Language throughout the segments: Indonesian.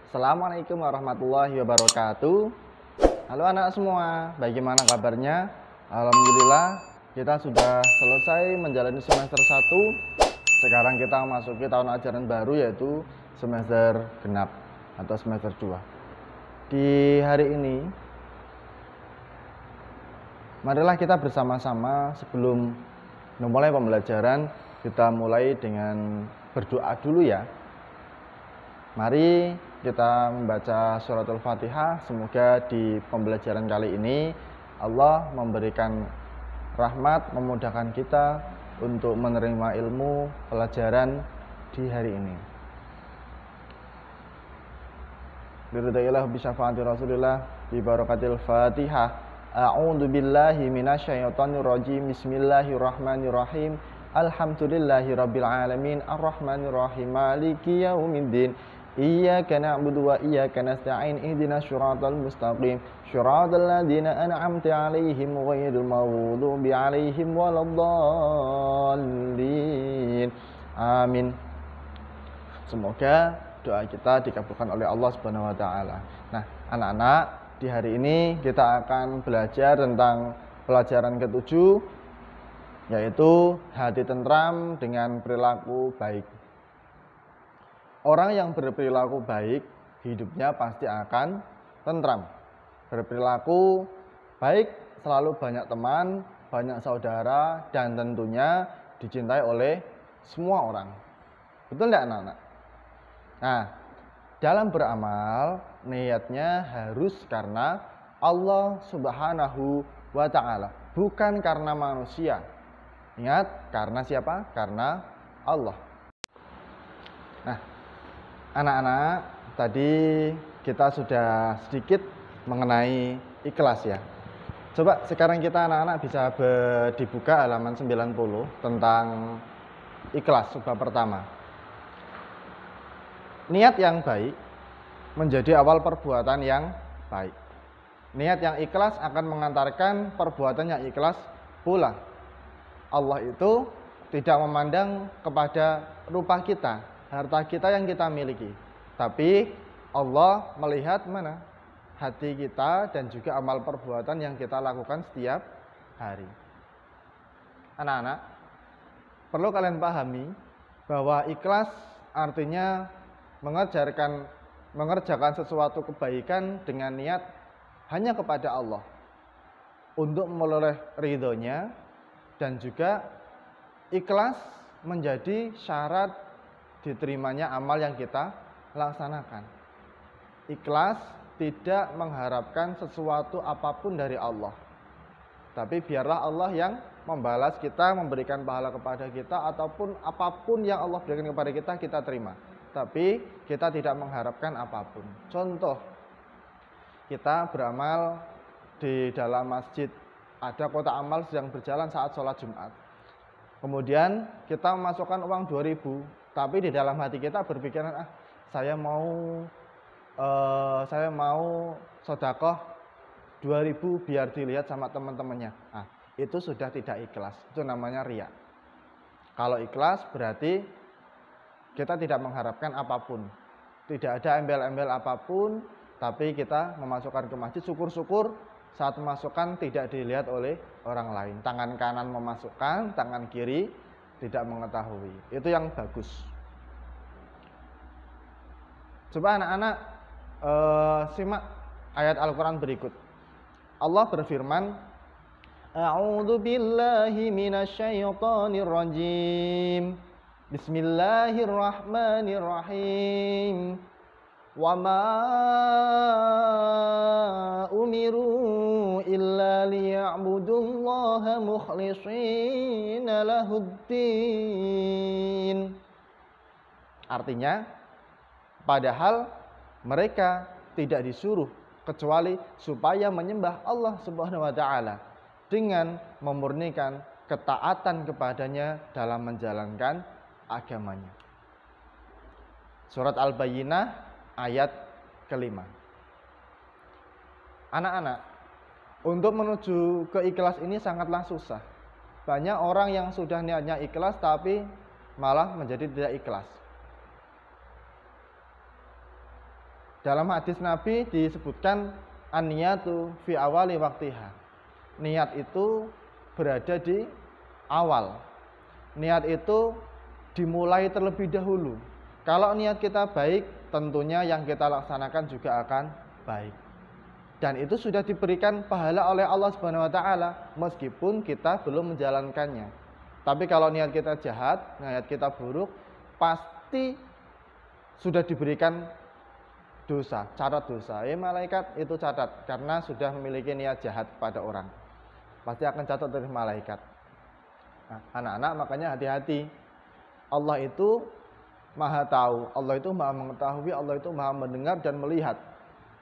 Assalamualaikum warahmatullahi wabarakatuh. Halo anak semua, bagaimana kabarnya? Alhamdulillah, kita sudah selesai menjalani semester 1. Sekarang kita memasuki tahun ajaran baru, yaitu semester genap atau semester 2. Di hari ini, marilah kita bersama-sama sebelum memulai pembelajaran, kita mulai dengan berdoa dulu ya. Mari kita membaca suratul Fatihah. Semoga di pembelajaran kali ini Allah memberikan rahmat, memudahkan kita untuk menerima ilmu pelajaran di hari ini. Biridailah bisyafaati Rasulillah bi barakatil Fatihah. A'udzu billahi minasyaitonir rajim. Bismillahirrahmanirrahim. Alhamdulillahirabbil alamin arrahmanir rahim maliki yaumiddin. Iyyaka na'budu wa iyyaka nasta'in ihdinas syiratal mustaqim syiratal ladzina an'amta 'alaihim ghairil maghdubi 'alaihim waladdallin. Amin. Semoga doa kita dikabulkan oleh Allah Subhanahu wa taala. Nah, anak-anak, di hari ini kita akan belajar tentang pelajaran ke-7, yaitu hati tentram dengan perilaku baik. Orang yang berperilaku baik, hidupnya pasti akan tentram. Berperilaku baik, selalu banyak teman, banyak saudara, dan tentunya dicintai oleh semua orang. Betul tidak anak-anak? Nah, dalam beramal, niatnya harus karena Allah Subhanahu wa ta'ala, bukan karena manusia. Ingat, karena siapa? Karena Allah. Nah, anak-anak, tadi kita sudah sedikit mengenai ikhlas ya. Coba sekarang kita anak-anak bisa dibuka halaman 90 tentang ikhlas, bab pertama. Niat yang baik menjadi awal perbuatan yang baik. Niat yang ikhlas akan mengantarkan perbuatan yang ikhlas pula. Allah itu tidak memandang kepada rupa kita, harta kita yang kita miliki, tapi Allah melihat mana? Hati kita dan juga amal perbuatan yang kita lakukan setiap hari. Anak-anak, perlu kalian pahami bahwa ikhlas artinya mengerjakan sesuatu kebaikan dengan niat hanya kepada Allah untuk memperoleh ridhonya, dan juga ikhlas menjadi syarat diterimanya amal yang kita laksanakan. Ikhlas tidak mengharapkan sesuatu apapun dari Allah, tapi biarlah Allah yang membalas kita, memberikan pahala kepada kita, ataupun apapun yang Allah berikan kepada kita, kita terima. Tapi kita tidak mengharapkan apapun. Contoh, kita beramal di dalam masjid, ada kotak amal sedang berjalan saat sholat Jumat. Kemudian kita memasukkan uang 2.000, tapi di dalam hati kita berpikiran, saya mau sedekah 2.000 biar dilihat sama teman-temannya. Itu sudah tidak ikhlas, itu namanya riya. Kalau ikhlas berarti kita tidak mengharapkan apapun, tidak ada embel-embel apapun, tapi kita memasukkan ke masjid, syukur-syukur saat memasukkan tidak dilihat oleh orang lain. Tangan kanan memasukkan, tangan kiri tidak mengetahui. Itu yang bagus. Coba anak-anak simak ayat Al-Quran berikut. Allah berfirman, A'udzu billahi minasyaitonir rajim. Bismillahirrahmanirrahim. Wa ma umiru illa liya'budullaha mukhlishina lahuddin. Artinya, padahal mereka tidak disuruh kecuali supaya menyembah Allah Subhanahu wa taala dengan memurnikan ketaatan kepadanya dalam menjalankan agamanya. Surat Al-Bayyinah ayat ke-5. Anak-anak, untuk menuju ke ikhlas ini sangatlah susah. Banyak orang yang sudah niatnya ikhlas tapi malah menjadi tidak ikhlas. Dalam hadis Nabi disebutkan an-niyatu fi awali waktiha. Niat itu berada di awal. Niat itu dimulai terlebih dahulu. Kalau niat kita baik, tentunya yang kita laksanakan juga akan baik. Dan itu sudah diberikan pahala oleh Allah Subhanahu wa taala meskipun kita belum menjalankannya. Tapi kalau niat kita jahat, niat kita buruk, pasti sudah diberikan dosa, catat dosa. Malaikat itu catat karena sudah memiliki niat jahat pada orang. Pasti akan catat dari malaikat. Nah, anak-anak makanya hati-hati. Allah itu maha tahu, Allah itu maha mengetahui, Allah itu maha mendengar dan melihat.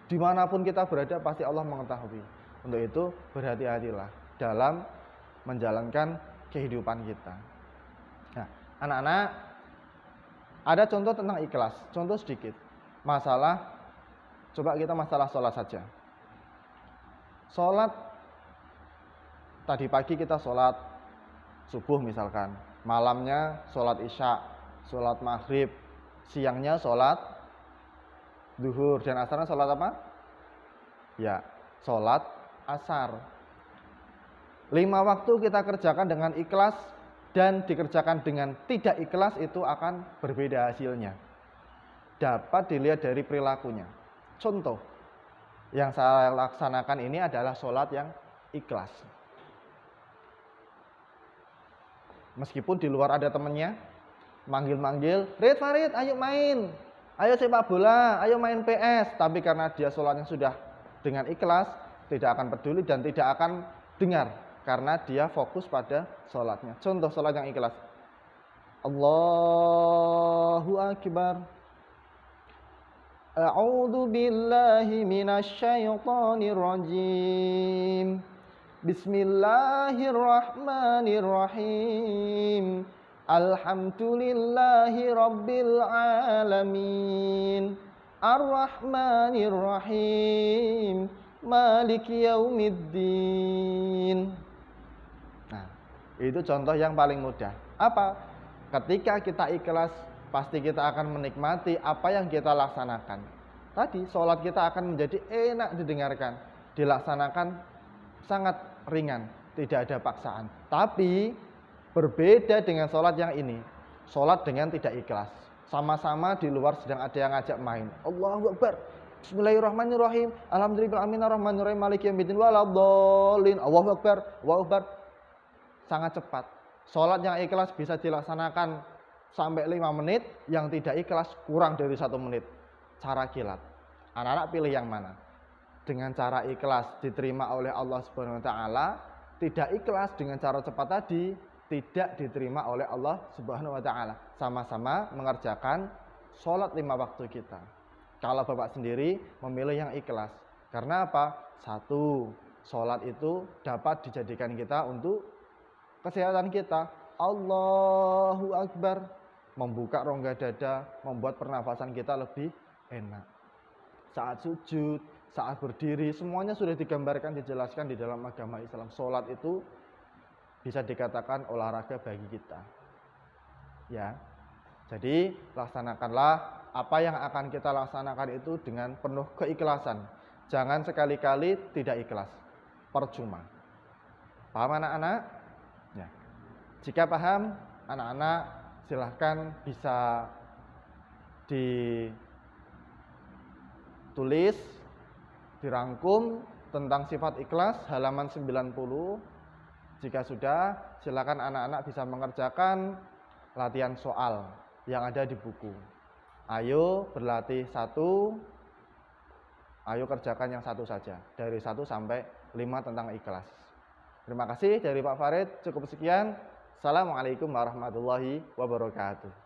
Dimanapun kita berada pasti Allah mengetahui. Untuk itu berhati-hatilah dalam menjalankan kehidupan kita. Nah, anak-anak, ada contoh tentang ikhlas, contoh sedikit. Coba kita masalah sholat saja. Sholat, tadi pagi kita sholat subuh misalkan, malamnya sholat isya, sholat maghrib, siangnya sholat duhur, dan asarnya sholat apa? Ya, sholat asar. 5 waktu kita kerjakan dengan ikhlas dan dikerjakan dengan tidak ikhlas itu akan berbeda hasilnya. Dapat dilihat dari perilakunya. Contoh, yang saya laksanakan ini adalah sholat yang ikhlas. Meskipun di luar ada temennya, manggil-manggil, Rid, Farid, ayo main, ayo sepak bola, ayo main PS. Tapi karena dia sholatnya sudah dengan ikhlas, tidak akan peduli dan tidak akan dengar. Karena dia fokus pada sholatnya. Contoh sholat yang ikhlas. Allahu Akbar. A'udzu billahi minasy syaithanir rajim. Bismillahirrahmanirrahim. Alhamdulillahi rabbil alamin. Ar-Rahmanir-Rahim. Maliki yaumiddin. Nah, itu contoh yang paling mudah. Apa? Ketika kita ikhlas, pasti kita akan menikmati apa yang kita laksanakan. Tadi sholat kita akan menjadi enak didengarkan, dilaksanakan sangat ringan, tidak ada paksaan. Tapi berbeda dengan sholat yang ini, sholat dengan tidak ikhlas. Sama-sama di luar sedang ada yang ngajak main. Allahu Akbar. Bismillahirrahmanirrahim. Alhamdulillahirrahmanirrahim. Maliki yaumiddin waladhdallin. Allahu Akbar. Allahu Akbar. Sangat cepat. Sholat yang ikhlas bisa dilaksanakan sampai 5 menit, yang tidak ikhlas kurang dari 1 menit. Cara kilat. Anak-anak pilih yang mana? Dengan cara ikhlas diterima oleh Allah Subhanahu wa taala, tidak ikhlas dengan cara cepat tadi tidak diterima oleh Allah Subhanahu wa taala. Sama-sama mengerjakan sholat 5 waktu kita. Kalau Bapak sendiri memilih yang ikhlas. Karena apa? 1, sholat itu dapat dijadikan kita untuk kesehatan kita. Allahu Akbar. Membuka rongga dada, membuat pernafasan kita lebih enak. Saat sujud, saat berdiri, semuanya sudah digambarkan, dijelaskan di dalam agama Islam. Sholat itu bisa dikatakan olahraga bagi kita. Ya, jadi laksanakanlah apa yang akan kita laksanakan itu dengan penuh keikhlasan. Jangan sekali-kali tidak ikhlas, percuma. Paham anak-anak? Ya. Jika paham, anak-anak silahkan bisa ditulis, dirangkum tentang sifat ikhlas halaman 90. Jika sudah, silakan anak-anak bisa mengerjakan latihan soal yang ada di buku. Ayo berlatih 1, ayo kerjakan yang 1 saja. Dari 1 sampai 5 tentang ikhlas. Terima kasih dari Pak Farid, cukup sekian. Assalamualaikum warahmatullahi wabarakatuh.